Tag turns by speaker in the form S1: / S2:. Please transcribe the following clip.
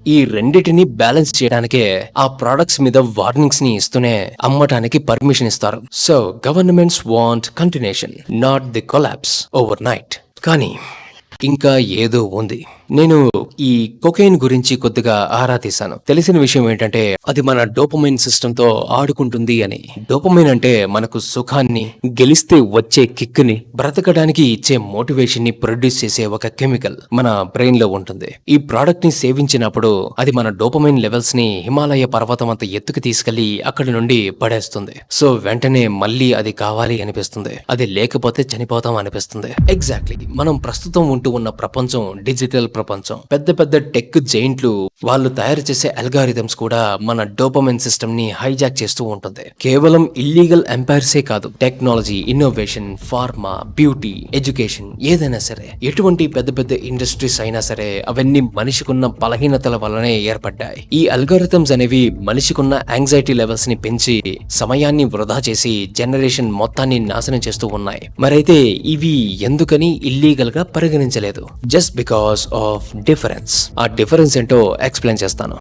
S1: ఈ రెండిటిని బ్యాలెన్స్ చేయడానికే ఆ ప్రొడక్ట్స్ మీద వార్నింగ్స్ ని ఇస్తూనే అమ్మటానికి పర్మిషన్ ఇస్తారు. So governments want continuation, not the collapse over night. కానీ ఇంకా ఏదో ఉంది. నేను ఈ కొకైన్ గురించి కొద్దిగా ఆరా తీశాను. తెలిసిన విషయం ఏంటంటే అది మన డోపమైన్ సిస్టమ్ తో ఆడుకుంటుంది అని. డోపమైన్ అంటే మనకు సుఖాన్ని, గెలిస్తే వచ్చే కిక్ ని, బ్రతకడానికి ఇచ్చే మోటివేషన్ ని ప్రొడ్యూస్ చేసే ఒక కెమికల్ మన బ్రెయిన్ లో ఉంటుంది. ఈ ప్రోడక్ట్ ని సేవించినప్పుడు అది మన డోపమైన్ లెవెల్స్ ని హిమాలయ పర్వతం అంత ఎత్తుకు తీసుకెళ్లి అక్కడి నుండి పడేస్తుంది. సో వెంటనే మళ్ళీ అది కావాలి అనిపిస్తుంది, అది లేకపోతే చనిపోతాం అనిపిస్తుంది. ఎగ్జాక్ట్లీ మనం ప్రస్తుతం ఉంటూ ఉన్న ప్రపంచం డిజిటల్ ప్రపంచం. పెద్ద పెద్ద టెక్ జైంట్లు వాళ్ళు తయారు చేసే అల్గారిథమ్స్ కూడా మన డోపమైన్ సిస్టమ్ ని హైజాక్ చేస్తూ ఉంటుంది. కేవలం ఇల్లీగల్ ఎంపైర్సే కాదు, technology, innovation, pharma, beauty, education, ఏదైనా సరే, ఎటువంటి పెద్ద పెద్ద ఇండస్ట్రీస్ అయినా సరే అవన్నీ మనిషికున్న బలహీనతల వల్లనే ఏర్పడ్డాయి. ఈ అల్గారిథమ్స్ అనేవి మనిషికున్న యాంగ్జైటీ లెవెల్స్ ని పెంచి సమయాన్ని వృధా చేసి జనరేషన్ మొత్తాన్ని నాశనం చేస్తూ ఉన్నాయి. మరైతే ఇవి ఎందుకని ఇల్లీగల్ గా పరిగణించలేదు? Just because of difference. ఆ డిఫరెన్స్ ఏంటో ఎక్స్ప్లెయిన్ చేస్తాను.